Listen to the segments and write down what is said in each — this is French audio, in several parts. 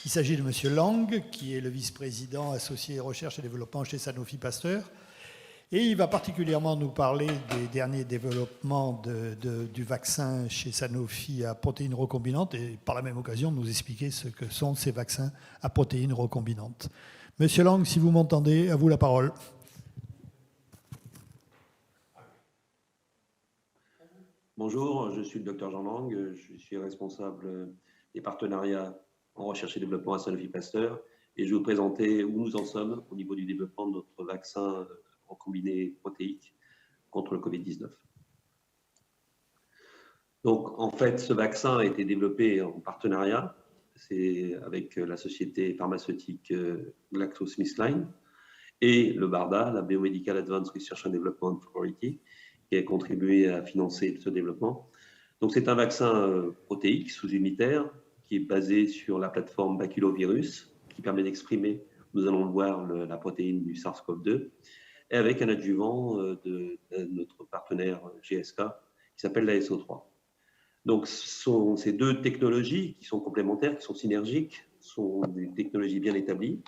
Il s'agit de M. Lang, qui est le vice-président associé recherche et développement chez Sanofi Pasteur. Et il va particulièrement nous parler des derniers développements du vaccin chez Sanofi à protéines recombinantes et par la même occasion nous expliquer ce que sont ces vaccins à protéines recombinantes. Monsieur Lang, si vous m'entendez, à vous la parole. Bonjour, je suis le Dr Jean Lang, je suis responsable des partenariats en recherche et développement à Sanofi Pasteur et je vais vous présenter où nous en sommes au niveau du développement de notre vaccin recombiné protéique contre le Covid-19. Donc en fait, ce vaccin a été développé en partenariat, c'est avec la société pharmaceutique GlaxoSmithKline et le BARDA, la Biomedical Advanced Research and Development Authority, qui a contribué à financer ce développement. Donc c'est un vaccin protéique sous-unitaire qui est basé sur la plateforme baculovirus qui permet d'exprimer, nous allons le voir, la protéine du SARS-CoV-2 et avec un adjuvant de notre partenaire GSK qui s'appelle la SO3. Donc ce sont ces deux technologies qui sont complémentaires, qui sont synergiques, sont des technologies bien établies.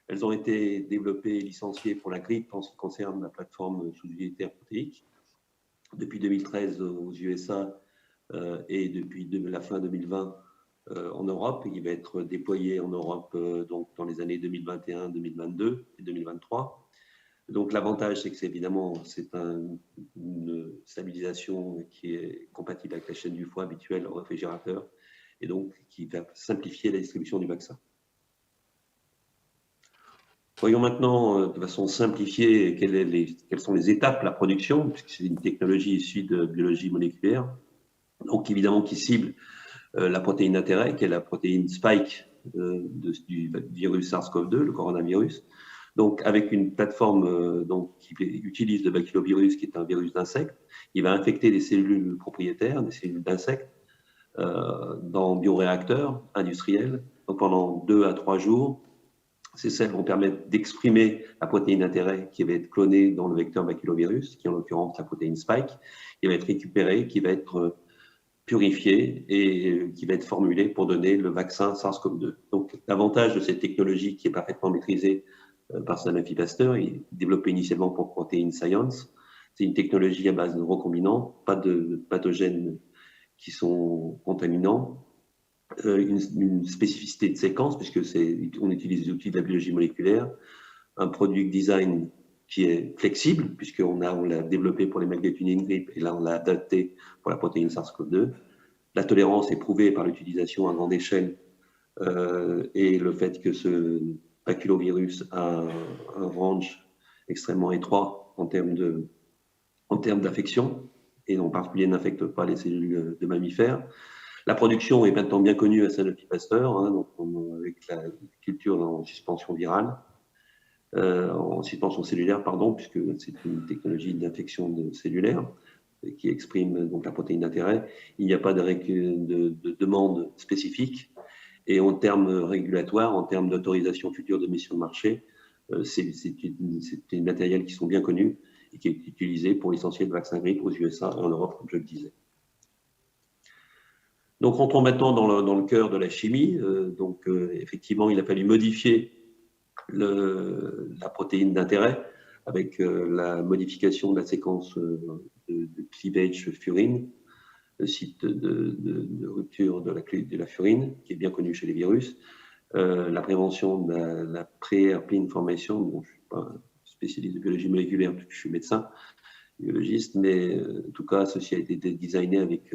Elles ont été développées et licenciées pour la grippe en ce qui concerne la plateforme sous-unitaire protéique depuis 2013 aux USA et depuis la fin 2020 en Europe. Il va être déployé en Europe donc dans les années 2021, 2022 et 2023. Donc l'avantage, c'est que c'est évidemment une stabilisation qui est compatible avec la chaîne du foie habituelle au réfrigérateur et donc qui va simplifier la distribution du vaccin. Voyons maintenant de façon simplifiée quelles sont les étapes de la production, puisque c'est une technologie issue de biologie moléculaire, donc évidemment qui cible la protéine d'intérêt, qui est la protéine spike du virus SARS-CoV-2, le coronavirus. Donc avec une plateforme qui utilise le baculovirus, qui est un virus d'insectes, il va infecter des cellules propriétaires, des cellules d'insectes, dans bioréacteurs industriels. Donc pendant 2 à 3 jours, ces cellules vont permettre d'exprimer la protéine d'intérêt qui va être clonée dans le vecteur baculovirus, qui est en l'occurrence la protéine spike, qui va être récupérée, qui va être purifiée et qui va être formulée pour donner le vaccin SARS-CoV-2. Donc l'avantage de cette technologie qui est parfaitement maîtrisée par Sanofi Pasteur, est développée initialement pour Protein Science. C'est une technologie à base de recombinants, pas de pathogènes qui sont contaminants. Une spécificité de séquence, puisque on utilise des outils de la biologie moléculaire, un produit design qui est flexible, puisqu'on l'a développé pour les megatunines grippe, et là on l'a adapté pour la protéine SARS-CoV-2. La tolérance est prouvée par l'utilisation à grande échelle et le fait que ce baculovirus a un range extrêmement étroit en termes d'affection, et en particulier n'infecte pas les cellules de mammifères. La production est maintenant bien connue à Sanofi Pasteur, donc avec la culture en suspension virale, en suspension cellulaire, pardon, puisque c'est une technologie d'infection cellulaire qui exprime donc la protéine d'intérêt. Il n'y a pas de demande spécifique. Et en termes régulatoires, en termes d'autorisation future de mise sur le marché, c'est des matériels qui sont bien connus et qui est utilisé pour l'essentiel de vaccins grippe aux USA et en Europe, comme je le disais. Donc, rentrons maintenant dans le cœur de la chimie. Effectivement, il a fallu modifier la protéine d'intérêt avec la modification de la séquence de cleavage furine, le site de rupture de la furine, qui est bien connu chez les virus, la prévention de la pré-herpine formation. Bon, je ne suis pas un spécialiste de biologie moléculaire, puisque je suis médecin, biologiste, mais en tout cas, ceci a été designé avec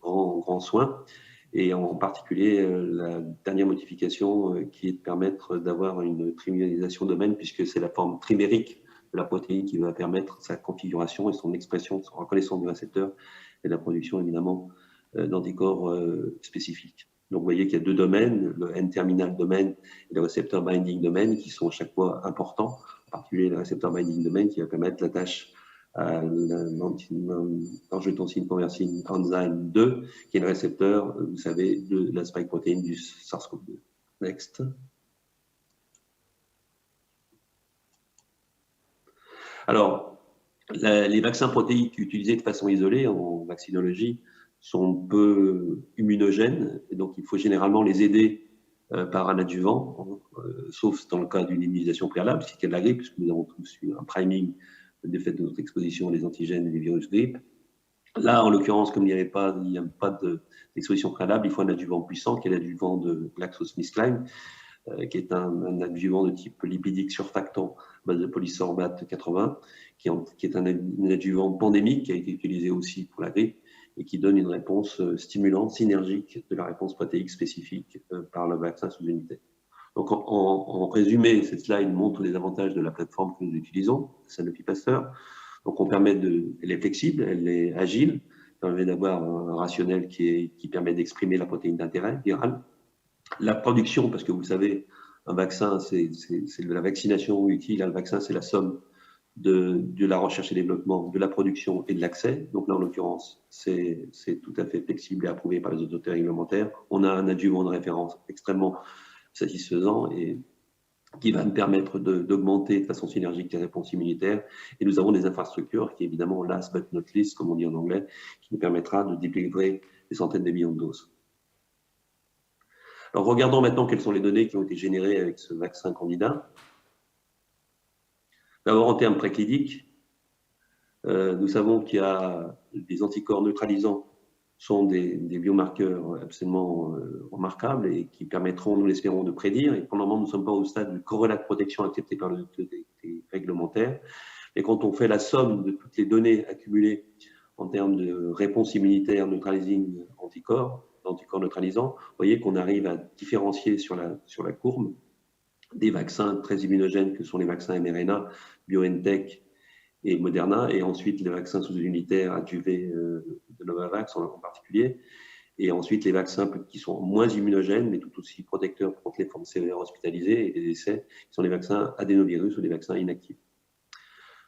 grand soin. Et en particulier, la dernière modification qui est de permettre d'avoir une trimérisation domaine, puisque c'est la forme trimérique de la protéine qui va permettre sa configuration et son expression, son reconnaissance du récepteur et la production évidemment d'anticorps spécifiques. Donc vous voyez qu'il y a 2 domaines, le N-terminal domaine et le récepteur binding domaine, qui sont à chaque fois importants, en particulier le récepteur binding domaine qui va permettre la tâche à l'angiotensine conversine enzyme 2, qui est le récepteur, vous savez, de la spike protéine du SARS-CoV-2. Next. Alors, les vaccins protéiques utilisés de façon isolée en vaccinologie sont peu immunogènes, et donc il faut généralement les aider par un adjuvant, sauf dans le cas d'une immunisation préalable, si c'est de la grippe, puisque nous avons tous eu un priming du fait de notre exposition aux exantigènes et des virus grippe. Là, en l'occurrence, comme il n'y a pas d'exposition préalable, il faut un adjuvant puissant, qui est l'adjuvant de GlaxoSmithKline, qui est un adjuvant de type lipidique surfactant base de polysorbate 80, qui est un adjuvant pandémique qui a été utilisé aussi pour la grippe et qui donne une réponse stimulante, synergique de la réponse protéique spécifique par le vaccin sous-unité. Donc, en résumé, cette slide montre les avantages de la plateforme que nous utilisons, Sanofi Pasteur. Donc, elle est flexible, elle est agile, permet d'avoir un rationnel qui permet d'exprimer la protéine d'intérêt virale. La production, parce que vous savez, un vaccin, c'est de la vaccination utile. Un vaccin, c'est la somme de la recherche et développement, de la production et de l'accès. Donc là, en l'occurrence, c'est tout à fait flexible et approuvé par les autorités réglementaires. On a un adjuvant de référence extrêmement satisfaisant et qui va nous permettre d'augmenter de façon synergique les réponses immunitaires. Et nous avons des infrastructures qui, évidemment, last but not least, comme on dit en anglais, qui nous permettra de délivrer des centaines de millions de doses. Alors, regardons maintenant quelles sont les données qui ont été générées avec ce vaccin candidat. D'abord, en termes précliniques, nous savons qu'il y a des anticorps neutralisants sont des biomarqueurs absolument remarquables et qui permettront, nous l'espérons, de prédire. Et pour le moment, nous ne sommes pas au stade du corrélat de protection accepté par l'autorité réglementaire. Et quand on fait la somme de toutes les données accumulées en termes de réponse immunitaire neutralising anticorps neutralisants, vous voyez qu'on arrive à différencier sur la courbe des vaccins très immunogènes que sont les vaccins mRNA, BioNTech et Moderna, et ensuite les vaccins sous-unitaires adjuvés de Novavax en particulier, et ensuite les vaccins qui sont moins immunogènes, mais tout aussi protecteurs contre les formes sévères hospitalisées et les décès, qui sont les vaccins adénovirus ou les vaccins inactifs.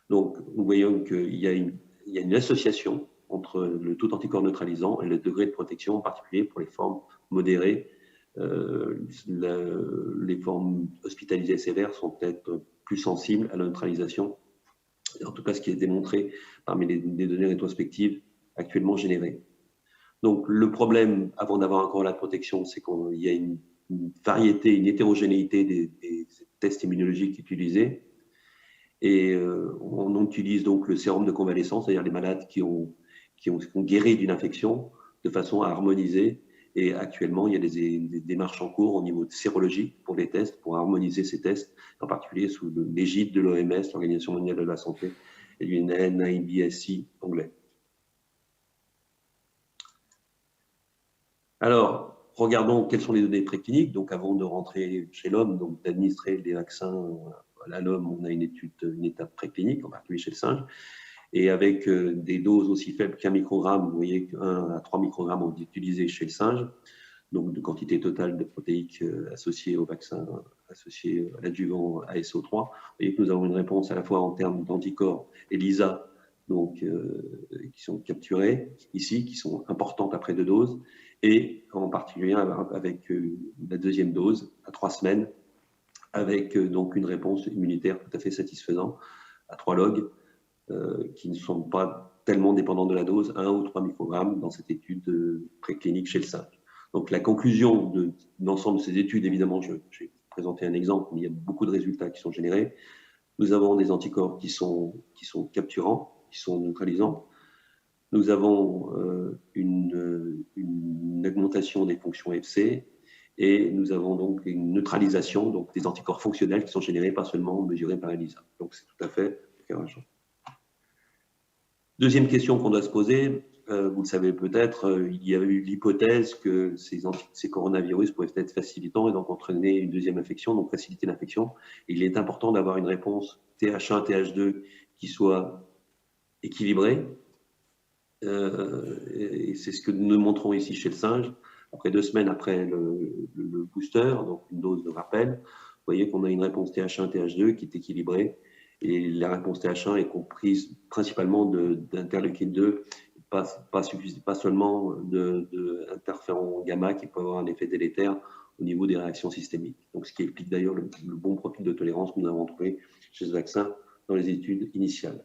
Donc, nous voyons qu'il y a une association entre le taux d'anticorps neutralisant et le degré de protection, en particulier pour les formes modérées. Les formes hospitalisées sévères sont peut-être plus sensibles à la neutralisation. En tout cas, ce qui est démontré parmi les données rétrospectives actuellement générées. Donc, le problème, avant d'avoir un corrélat de protection, c'est qu'il y a une variété, une hétérogénéité des tests immunologiques utilisés. Et on utilise donc le sérum de convalescence, c'est-à-dire les malades qui ont guéri d'une infection, de façon à harmoniser. Et actuellement, il y a des démarches en cours au niveau de sérologie pour les tests, pour harmoniser ces tests, en particulier sous l'égide de l'OMS, l'Organisation mondiale de la santé, et du NIBSC anglais. Alors, regardons quelles sont les données précliniques. Donc, avant de rentrer chez l'homme, donc d'administrer des vaccins à l'homme, on a une étape préclinique, en particulier chez le singe. Et avec des doses aussi faibles qu'un microgramme, vous voyez qu'1 à 3 microgrammes ont été utilisés chez le singe, donc de quantité totale de protéiques associées au vaccin, associées à l'adjuvant ASO3. Vous voyez que nous avons une réponse à la fois en termes d'anticorps ELISA, donc qui sont capturés ici, qui sont importantes après 2 doses, et en particulier avec la deuxième dose à 3 semaines, avec donc une réponse immunitaire tout à fait satisfaisante à 3 logs. Qui ne sont pas tellement dépendants de la dose, 1 ou 3 microgrammes dans cette étude préclinique chez le singe. Donc la conclusion de l'ensemble de ces études, évidemment, je vais présenter un exemple, mais il y a beaucoup de résultats qui sont générés. Nous avons des anticorps qui sont capturants, qui sont neutralisants. Nous avons une augmentation des fonctions FC et nous avons donc une neutralisation, donc des anticorps fonctionnels qui sont générés, pas seulement mesurés par ELISA. Donc c'est tout à fait encourageant. Deuxième question qu'on doit se poser, vous le savez peut-être, il y a eu l'hypothèse que ces coronavirus pouvaient être facilitants et donc entraîner une deuxième infection, donc faciliter l'infection. Il est important d'avoir une réponse TH1, TH2 qui soit équilibrée. Et c'est ce que nous montrons ici chez le singe. Après 2 semaines après le booster, donc une dose de rappel, vous voyez qu'on a une réponse TH1, TH2 qui est équilibrée. Et la réponse TH1 est comprise principalement d'interleukine 2, pas seulement d'interféron gamma qui peut avoir un effet délétère au niveau des réactions systémiques. Donc, ce qui explique d'ailleurs le bon profil de tolérance que nous avons trouvé chez ce vaccin dans les études initiales.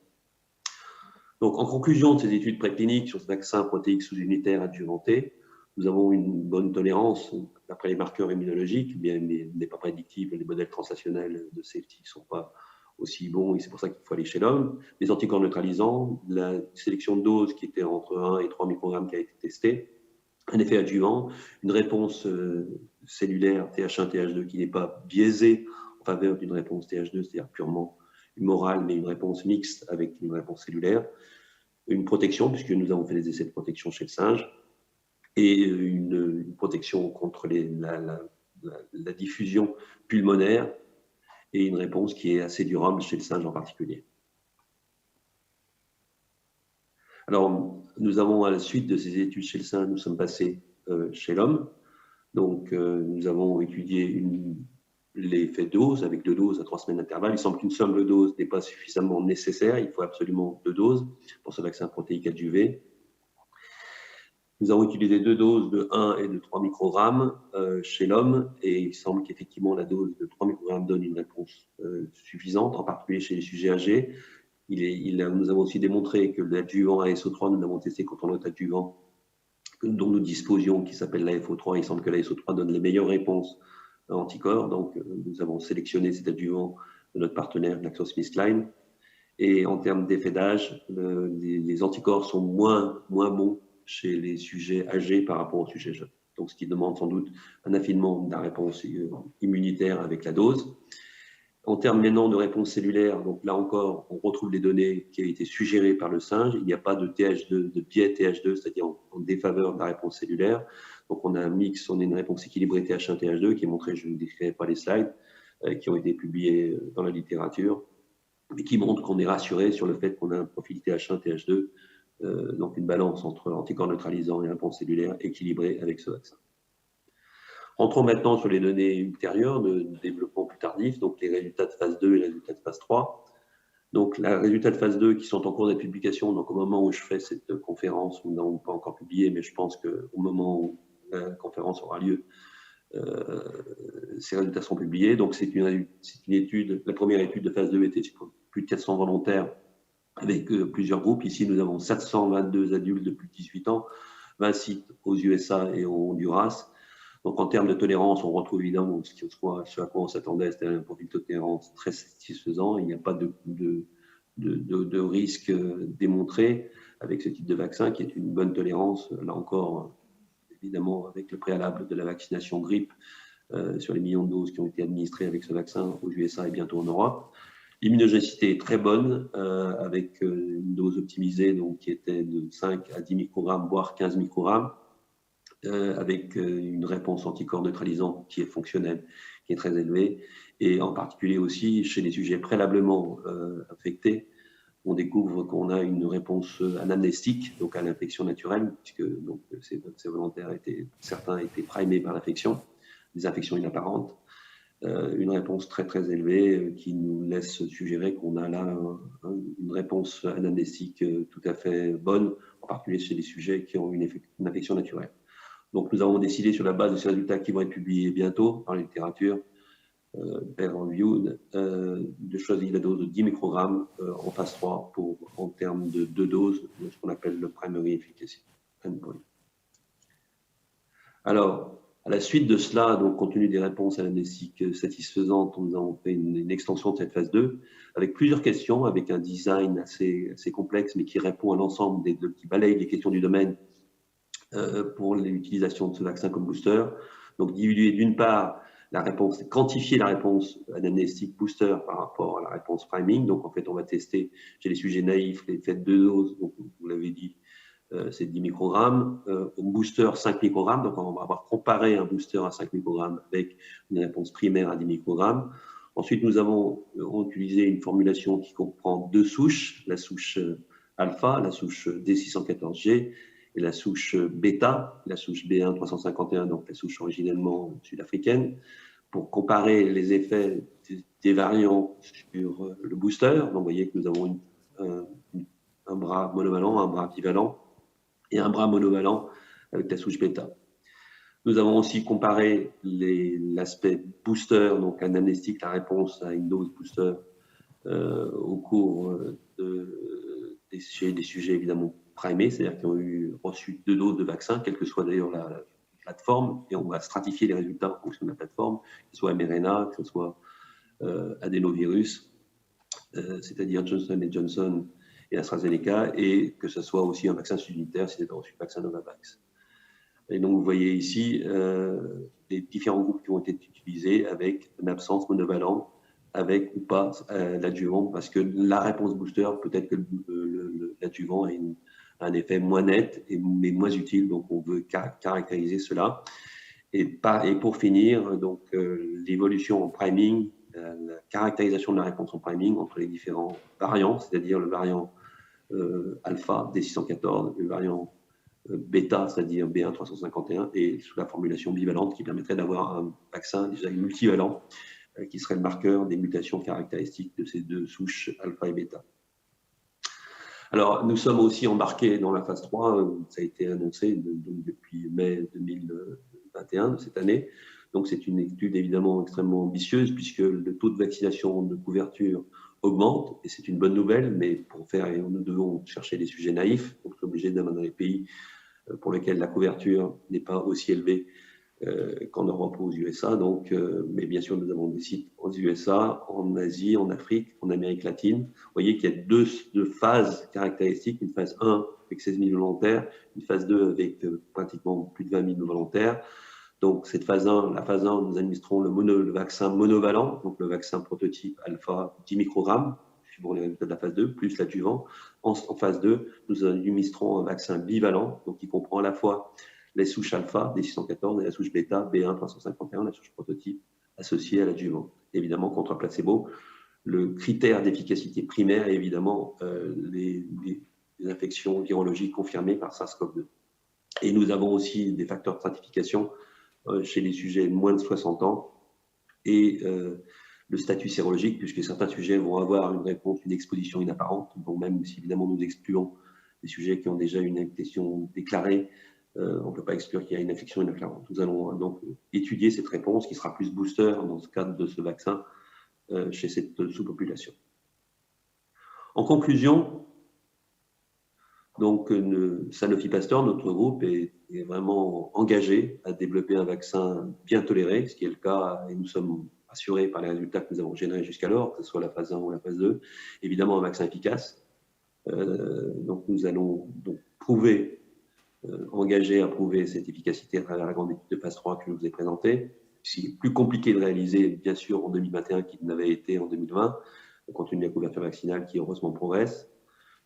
Donc, en conclusion de ces études précliniques sur ce vaccin protéique sous-unitaire adjuvanté, Nous avons une bonne tolérance d'après les marqueurs immunologiques, bien, mais n'est pas prédictible. Les modèles translationnels de safety ne sont pas aussi bons et c'est pour ça qu'il faut aller chez l'homme. Les anticorps neutralisants, la sélection de doses qui était entre 1 et 3 microgrammes qui a été testée, un effet adjuvant, une réponse cellulaire TH1, TH2 qui n'est pas biaisée en faveur d'une réponse TH2, c'est-à-dire purement humorale, mais une réponse mixte avec une réponse cellulaire, une protection, puisque nous avons fait des essais de protection chez le singe, et une protection contre la diffusion pulmonaire, et une réponse qui est assez durable chez le singe en particulier. Alors, nous avons, à la suite de ces études chez le singe, nous sommes passés chez l'homme. Donc, nous avons étudié l'effet dose avec 2 doses à 3 semaines d'intervalle. Il semble qu'une seule dose n'est pas suffisamment nécessaire. Il faut absolument 2 doses pour ce vaccin protéique adjuvé. Nous avons utilisé 2 doses de 1 et de 3 microgrammes chez l'homme et il semble qu'effectivement la dose de 3 microgrammes donne une réponse suffisante, en particulier chez les sujets âgés. Nous avons aussi démontré que l'adjuvant ASO3, nous l'avons testé contre un autre adjuvant dont nous disposions, qui s'appelle l'AFO3. Il semble que l'ASO3 donne les meilleures réponses anticorps. Donc, nous avons sélectionné cet adjuvant de notre partenaire GlaxoSmithKline. Et en termes d'effet d'âge, les anticorps sont moins bons chez les sujets âgés par rapport aux sujets jeunes. Donc, ce qui demande sans doute un affinement de la réponse immunitaire avec la dose. En termes maintenant de réponse cellulaire, donc là encore, on retrouve les données qui ont été suggérées par le singe. Il n'y a pas de TH2, de biais TH2, c'est-à-dire en défaveur de la réponse cellulaire. Donc on a un mix, on a une réponse équilibrée TH1, TH2 qui est montrée, je ne décrirai pas les slides, qui ont été publiés dans la littérature, mais qui montrent qu'on est rassuré sur le fait qu'on a un profil TH1, TH2, donc une balance entre anticorps neutralisants et réponse cellulaire équilibrée avec ce vaccin. Entrons maintenant sur les données ultérieures de développement plus tardif, donc les résultats de phase 2 et les résultats de phase 3. Donc, les résultats de phase 2 qui sont en cours de publication, donc au moment où je fais cette conférence, nous n'avons pas encore publié, mais je pense qu'au moment où la conférence aura lieu, ces résultats seront publiés. Donc, c'est une étude, la première étude de phase 2 était sur plus de 400 volontaires avec plusieurs groupes. Ici, nous avons 722 adultes de plus de 18 ans, 20 sites aux USA et au Honduras. Donc, en termes de tolérance, on retrouve évidemment ce à quoi on s'attendait, c'était un profil de tolérance très satisfaisant. Il n'y a pas de risque démontré avec ce type de vaccin, qui est une bonne tolérance. Là encore, évidemment, avec le préalable de la vaccination grippe sur les millions de doses qui ont été administrées avec ce vaccin aux USA et bientôt en Europe. L'immunogénicité est très bonne, avec une dose optimisée donc, qui était de 5 à 10 microgrammes, voire 15 microgrammes. Avec une réponse anticorps neutralisant qui est fonctionnelle, qui est très élevée, et en particulier aussi chez les sujets préalablement infectés, on découvre qu'on a une réponse anamnestique, donc à l'infection naturelle, puisque donc, ces volontaires certains étaient primés par l'infection, des infections inapparentes, une réponse très très élevée qui nous laisse suggérer qu'on a là une réponse anamnestique tout à fait bonne, en particulier chez les sujets qui ont une infection naturelle. Donc, nous avons décidé, sur la base de ces résultats qui vont être publiés bientôt dans la littérature, peer reviewed, de choisir la dose de 10 microgrammes en phase 3 en termes de 2 doses de ce qu'on appelle le primary efficacy endpoint. Alors, à la suite de cela, donc, compte tenu des réponses anamnestiques satisfaisantes, nous avons fait une extension de cette phase 2 avec plusieurs questions, avec un design assez complexe, mais qui répond à l'ensemble qui balaye les questions du domaine pour l'utilisation de ce vaccin comme booster. Donc, diviser d'une part la réponse, quantifier la réponse anamnestique booster par rapport à la réponse priming. Donc, en fait, on va tester chez les sujets naïfs l'effet de 2 doses, donc vous l'avez dit, c'est 10 microgrammes. Au booster, 5 microgrammes. Donc, on va avoir comparé un booster à 5 microgrammes avec une réponse primaire à 10 microgrammes. Ensuite, nous avons utilisé une formulation qui comprend 2 souches, la souche alpha, la souche D614G, et la souche bêta, la souche B1 351, donc la souche originellement sud-africaine, pour comparer les effets des variants sur le booster. Donc, vous voyez que nous avons un bras monovalent, un bras bivalent et un bras monovalent avec la souche bêta. Nous avons aussi comparé l'aspect booster, donc anamnestique, la réponse à une dose booster au cours chez des sujets évidemment primés, c'est-à-dire qui ont reçu 2 doses de vaccin, quelle que soit d'ailleurs la plateforme, et on va stratifier les résultats en fonction de la plateforme, que ce soit mRNA, que ce soit adénovirus, c'est-à-dire Johnson & Johnson et AstraZeneca, et que ce soit aussi un vaccin subunitaire si vous avez reçu le vaccin Novavax. Et donc, vous voyez ici les différents groupes qui ont été utilisés avec une absence monovalente, avec ou pas l'adjuvant, parce que la réponse booster, peut-être que l'adjuvant a un effet moins net mais moins utile, donc on veut caractériser cela. Et pour finir, donc l'évolution en priming, la caractérisation de la réponse en priming entre les différents variants, c'est-à-dire le variant alpha D614, le variant bêta, c'est-à-dire B1351, et sous la formulation bivalente qui permettrait d'avoir un vaccin déjà multivalent qui serait le marqueur des mutations caractéristiques de ces 2 souches alpha et bêta. Alors, nous sommes aussi embarqués dans la phase 3, ça a été annoncé depuis mai 2021 de cette année. Donc, c'est une étude évidemment extrêmement ambitieuse puisque le taux de vaccination de couverture augmente et c'est une bonne nouvelle, mais pour faire, nous devons chercher des sujets naïfs, donc on est obligé d'aller dans les pays pour lesquels la couverture n'est pas aussi élevée qu'en Europe ou aux USA. Donc, mais bien sûr, nous avons des sites aux USA, en Asie, en Afrique, en Amérique latine. Vous voyez qu'il y a deux phases caractéristiques, une phase 1 avec 16 000 volontaires, une phase 2 avec pratiquement plus de 20 000 volontaires. Donc, cette phase 1, la phase 1, nous administrons le vaccin monovalent, donc le vaccin prototype alpha 10 microgrammes, suivant les résultats de la phase 2, plus l'adjuvant. En phase 2, nous administrons un vaccin bivalent, donc qui comprend à la fois les souches alpha, D614, et la souche bêta, B1351, la souche prototype associée à l'adjuvant. Évidemment, contre placebo, le critère d'efficacité primaire est évidemment les infections virologiques confirmées par SARS-CoV-2. Et nous avons aussi des facteurs de stratification chez les sujets moins de 60 ans et le statut sérologique, puisque certains sujets vont avoir une réponse, une exposition inapparente, donc même si évidemment nous excluons des sujets qui ont déjà une infection déclarée, on ne peut pas exclure qu'il y a une infection inapparente. Nous allons donc étudier cette réponse qui sera plus booster dans ce cadre de ce vaccin chez cette sous-population. En conclusion, donc Sanofi Pasteur, notre groupe, est vraiment engagé à développer un vaccin bien toléré, ce qui est le cas, et nous sommes assurés par les résultats que nous avons générés jusqu'alors, que ce soit la phase 1 ou la phase 2, évidemment un vaccin efficace. Donc nous allons donc prouver, engagés à prouver cette efficacité à travers la grande étude de phase 3 que je vous ai présentée. C'est plus compliqué de réaliser, bien sûr, en 2021 qu'il n'avait été en 2020, compte tenu de la couverture vaccinale qui heureusement progresse.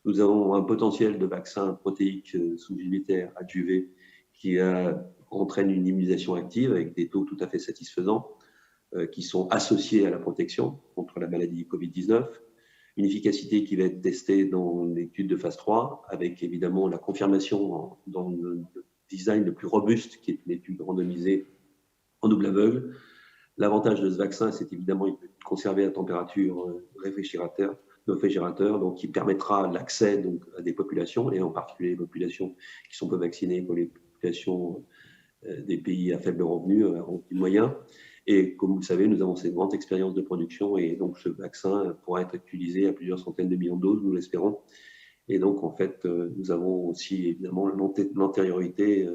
Nous avons un potentiel de vaccin protéique sous-unitaire adjuvé qui entraîne une immunisation active avec des taux tout à fait satisfaisants qui sont associés à la protection contre la maladie Covid-19. Une efficacité qui va être testée dans l'étude de phase 3 avec évidemment la confirmation dans le design le plus robuste qui est une étude randomisée en double aveugle. L'avantage de ce vaccin, c'est évidemment qu'il peut être conservé à température réfrigérateur, donc qui permettra l'accès à des populations, et en particulier les populations qui sont peu vaccinées, pour les populations des pays à faible revenu, à revenu moyen. Et comme vous le savez, nous avons cette grande expérience de production, et donc ce vaccin pourra être utilisé à plusieurs centaines de millions de doses, nous l'espérons. Et donc, en fait, nous avons aussi évidemment l'antériorité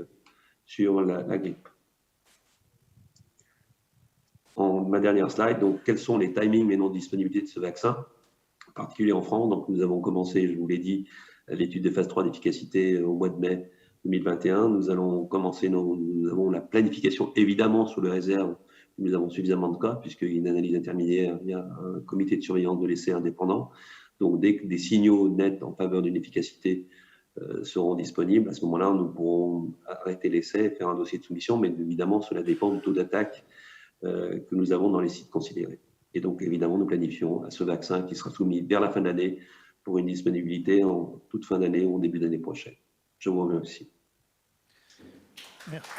sur la grippe. Ma dernière slide, donc quels sont les timings et non-disponibilités de ce vaccin, en particulier en France. Donc nous avons commencé, je vous l'ai dit, l'étude de phase 3 d'efficacité au mois de mai 2021. Nous allons commencer, nous avons la planification évidemment sous le réserve, nous avons suffisamment de cas puisqu'il y a une analyse intermédiaire, il y a un comité de surveillance de l'essai indépendant. Donc dès que des signaux nets en faveur d'une efficacité seront disponibles, à ce moment-là, nous pourrons arrêter l'essai et faire un dossier de soumission, mais évidemment cela dépend du taux d'attaque que nous avons dans les sites considérés. Et donc, évidemment, nous planifions ce vaccin qui sera soumis vers la fin de l'année pour une disponibilité en toute fin d'année ou en début d'année prochaine. Je vous remercie. Merci.